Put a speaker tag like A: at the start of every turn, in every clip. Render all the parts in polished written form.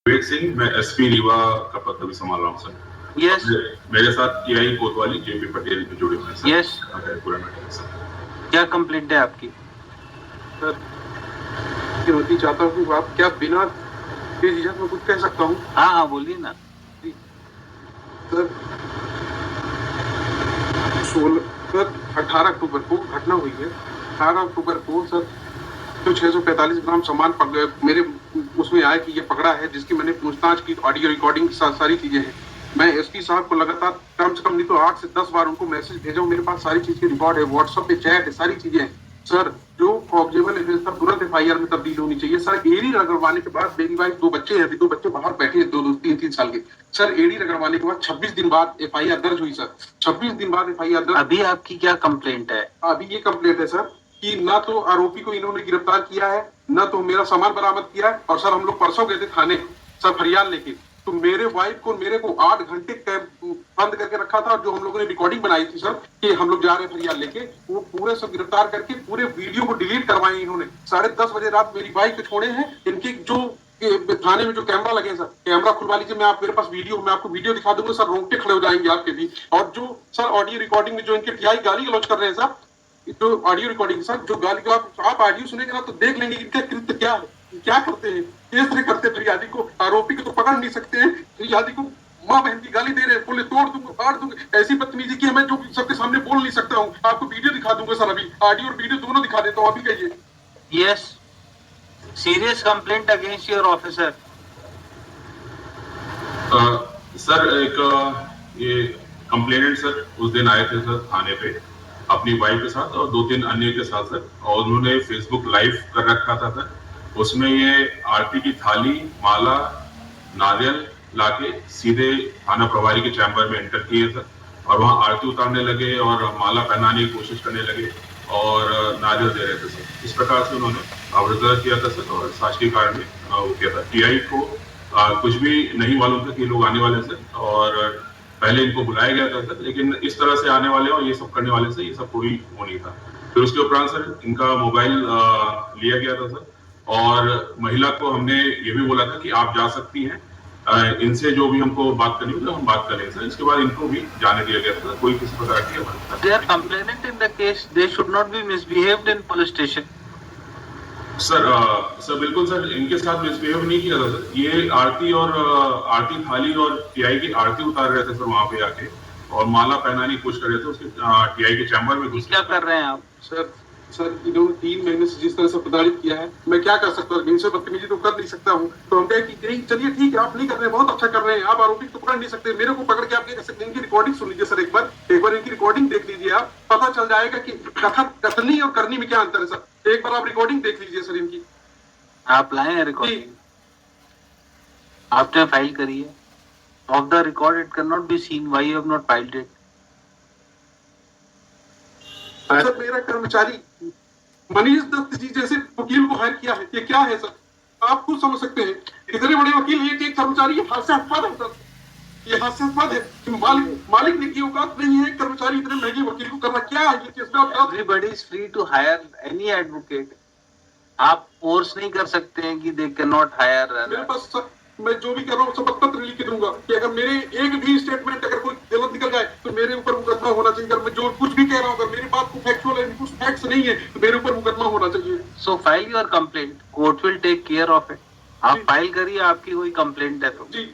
A: विवेक सिंह, मैं एसपी रीवा का पद भी संभाल रहा हूँ सर।
B: यस
A: मेरे साथ टीआई कोतवाली जेपी पटेल भी जुड़े हुए हैं सर।
B: यस
A: पूरा मैटर सर।
B: क्या कंप्लेंट है आपकी?
C: सर होती चाहता हूँ कि आप क्या बिना बेझिझक में कुछ कह सकता हूँ?
B: हाँ हाँ बोलिए ना।
C: सर 18 अक्टूबर को घटना हुई है। 18 अक्टूबर को सर तो 645 ग्राम सामान मेरे उसमें आया कि ये पकड़ा है, जिसकी मैंने पूछताछ की, ऑडियो रिकॉर्डिंग सारी चीजें हैं। मैं एसपी साहब को लगातार कम से कम नहीं तो 8 से 10 बार उनको मैसेज भेजा हूं। मेरे पास सारी चीज की रिकॉर्ड है, व्हाट्सएप पे चैट है, सारी चीजें हैं। सर जो ऑब्जेक्टेबल एविडेंस था तुरंत एफआईआर में तब्दील होनी चाहिए। सर एडी रगड़वाने के बाद, मेरी वाइफ 2 बच्चे हैं, अभी 2 बच्चे बाहर बैठे हैं, 2-3 साल के। सर एडी रगड़वाने के बाद 26 दिन बाद एफआईआर दर्ज हुई सर। 26 दिन बाद एफआईआर दर्ज।
B: अभी आपकी क्या कंप्लेंट है?
C: अभी ये कंप्लेंट है सर कि ना तो आरोपी को इन्होंने गिरफ्तार किया है, ना तो मेरा सामान बरामद किया है। और सर हम लोग परसों गए थे थाने सर फरियाद लेके, तो मेरे वाइफ को मेरे को 8 घंटे बंद करके रखा था। और जो हम लोगों ने रिकॉर्डिंग बनाई थी सर कि हम लोग जा रहे हैं फरियाद लेके, वो पूरे सब गिरफ्तार करके पूरे वीडियो को डिलीट करवाए इन्होंने। 10:30 बजे रात मेरी बाइक को छोड़े हैं। इनके जो थाने में जो कैमरा लगे सर, कैमरा खुलवा लीजिए, मैं आप मेरे पास वीडियो, मैं आपको वीडियो दिखा दूंगा सर, रोंगटे खड़े हो जाएंगे आपके भी। और जो सर ऑडियो रिकॉर्डिंग में जो इनके टीआई गाली गलौज कर रहे हैं सर, जो ऑडियो रिकॉर्डिंग सर, जो गाली आप ऑडियो सुनेंगे ना तो देख लेंगे इनका कृत्य क्या है, क्या करते हैं, किस तरह करते हैं। फरियादी को, आरोपी को तो पकड़ नहीं सकते हैं, फरियादी को माँ बहन की गाली दे रहे हैं, बोले तोड़ दूंगा, फाड़ दूंगा। ऐसी बदतमीजी की मैं जो सबके सामने बोल नहीं सकता हूँ। आपको वीडियो दिखा दूंगा सर, अभी ऑडियो और वीडियो दोनों दिखा देता हूँ, अभी कहिए।
B: Yes serious complaint against your officer.
A: Sir एक ये कंप्लेनेंट सर उस दिन आए थे सर थाने पे अपनी वाइफ के साथ और 2-3 अन्य के साथ सर, और उन्होंने फेसबुक लाइव कर रखा था सर। उसमें ये आरती की थाली, माला, नारियल लाके सीधे थाना प्रभारी के चैम्बर में एंटर किए सर, और वहां आरती उतारने लगे और माला पहनाने की कोशिश करने लगे और नारियल दे रहे थे सर। इस प्रकार से उन्होंने अवरोध किया था सर, और शासकीय कारण में वो किया था। टीआई को कुछ भी नहीं मालूम था कि लोग आने वाले सर, और पहले इनको बुलाया गया था सर, लेकिन इस तरह से आने वाले और ये सब करने वाले से ये सब कोई वो नहीं था। फिर उसके उपरांत सर इनका मोबाइल लिया गया था सर, और महिला को हमने ये भी बोला था कि आप जा सकती हैं, इनसे जो भी हमको बात करनी होगी हम बात करेंगे सर। इसके बाद इनको भी जाने दिया गया था, कोई किसी प्रकार की
B: They are complainant in the case, they should not be misbehaved in police station.
A: Sir बिल्कुल सर, इनके साथ मिसबिहेव नहीं किया था सर। ये आरती और आरती थाली और टीआई की आरती उतार रहे थे सर वहां पे आके, और माला पहनाने की कोशिश कर रहे थे उसके टीआई के चैम्बर में घुस।
B: क्या कर रहे हैं आप?
C: सर इन्होंने 3 महीने से जिस तरह से प्रताड़ित किया है, मैं क्या कर सकता हूँ? इनसे बदतमीजी तो कर नहीं सकता हूँ। तो हम कहे कि चलिए ठीक है, आप नहीं कर रहे, बहुत अच्छा कर रहे हैं, आप आरोपी तो पकड़ नहीं सकते, मेरे को पकड़ के आप क्या कर सकते हैं? इनकी रिकॉर्डिंग सुन लीजिए सर, एक बार इनकी रिकॉर्डिंग देख लीजिए, आप पता चल जाएगा कि कथनी और करनी में क्या अंतर है सर। एक बार आप रिकॉर्डिंग देख लीजिए सर इनकी।
B: आप लाए हैं रिकॉर्डिंग? आपने फाइल करी है? Of the record it can not be seen, why you have not filed it?
C: Sir मेरा कर्मचारी मनीष दत्त जी जैसे वकील को हायर किया है, ये क्या है सर? आप खुद समझ सकते हैं, इतने बड़े वकील हैं कि एक कर्मचारी, ये हास्यास्पद है सर, ये हास्यास्पद है कि मालिक ने की औकात नहीं है कर्मचारी इतने महंगे वकील को करना। क्या है ये?
B: Everybody is free to hire any advocate. आप फोर्स नहीं कर सकते हैं कि दे कैन नॉट हायर।
C: मेरे पास सर, मैं जो भी कर रहा हूँ सब पत्र लिख के दूंगा कि अगर मेरे एक भी स्टेटमेंट अगर कोई गलत निकल जाए तो मेरे ऊपर मुकदमा होना चाहिए। अगर मैं जो कुछ भी कह रहा हूँ, अगर मेरी बात को फैक्चुअल है, कुछ फैक्ट्स नहीं है, तो मेरे ऊपर मुकदमा होना चाहिए।
B: So file your complaint, court will take care of it. आप फाइल करिए, आपकी कोई कंप्लेंट है तो।
C: जी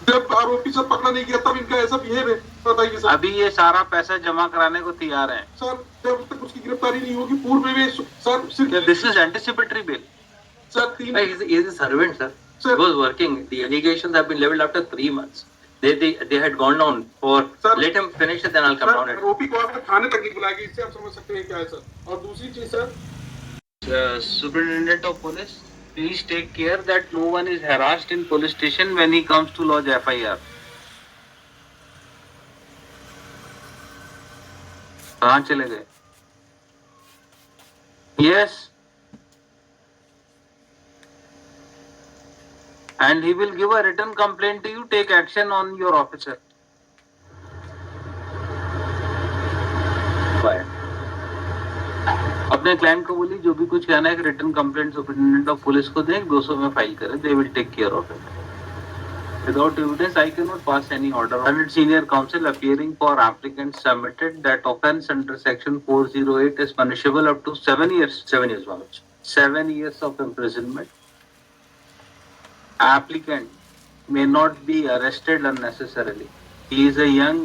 C: जब आरोपी सर पकड़ा नहीं गया तब इनका ऐसा बिहेव है, बताइए सर।
B: अभी ये सारा पैसा जमा कराने को तैयार है
C: सर, जब तक उसकी गिरफ्तारी नहीं होगी पूर्व में sir.
B: This is anticipatory bill.
C: Sir he
D: is a servant, sir.
C: Sir.
D: He was working. The allegations have been leveled after 3 months. They had gone down for.
C: Sir.
D: Let him finish it, then I'll come down.
C: आरोपी को आपने थाने तक नहीं बुलाएगी, इससे आप समझ सकते हैं क्या है सर। और दूसरी चीज sir,
B: Superintendent of Police, please take care that no one is harassed in police station when he comes to lodge FIR. कहाँ चले गए? Yes. And he will give a written complaint to you. Take action on your officer. Bye. अपने अपने client को बोली जो भी कुछ कहना है return complaint superintendent of police को दें, 200 में फाइल करें, they will take care of it. Without evidence, I cannot pass any order. Honored senior counsel appearing for applicant submitted that offence under section 408 is punishable up to 7 years.
D: 7 years, Manoj.
B: 7 years of imprisonment. Applicant may not be arrested unnecessarily. He is a young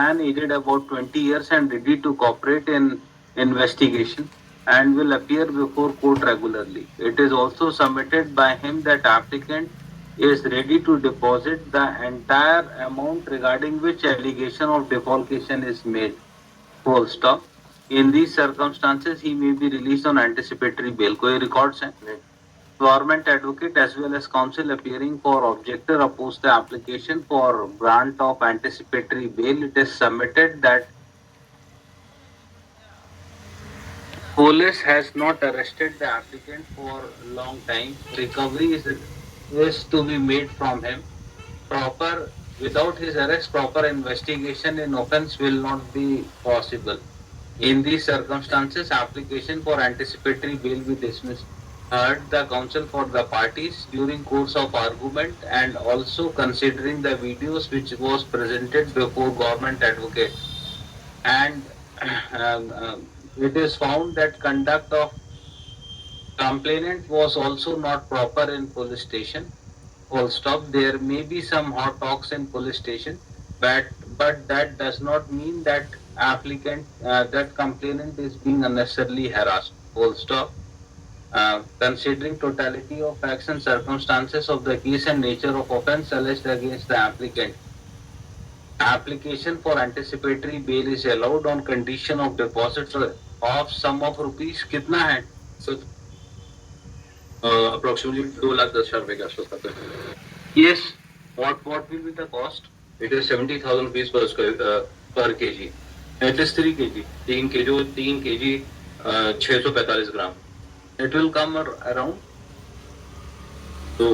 B: man aged about 20 years and ready to cooperate in investigation and will appear before court regularly. It is also submitted by him that applicant is ready to deposit the entire amount regarding which allegation of defalcation is made. Full stop. In these circumstances, he may be released on anticipatory bail. कोई records हैं? Government advocate as well as counsel appearing for objector oppose the application for grant of anticipatory bail. It is submitted that police has not arrested the applicant for a long time. Recovery is to be made from him. Without his arrest, proper investigation in offence will not be possible. In these circumstances, application for anticipatory bail be dismissed. Heard the counsel for the parties during course of argument and also considering the videos which was presented before government advocate. And it is found that conduct of complainant was also not proper in police station. Full stop. There may be some hot talks in police station, but that does not mean that that complainant is being unnecessarily harassed. Full stop. Considering totality of facts and circumstances of the case and nature of offence alleged against the applicant, application for anticipatory bail is allowed on condition of deposit of sum of rupees. कितना है?
D: So, approximately 2,10,000 रुपए के आसपास आता है.
B: Yes. What will be the cost?
D: It is 70,000 rupees per kg.
B: It is 3 kg.
D: 3 kg 645 gram.
B: It will come around.
D: तो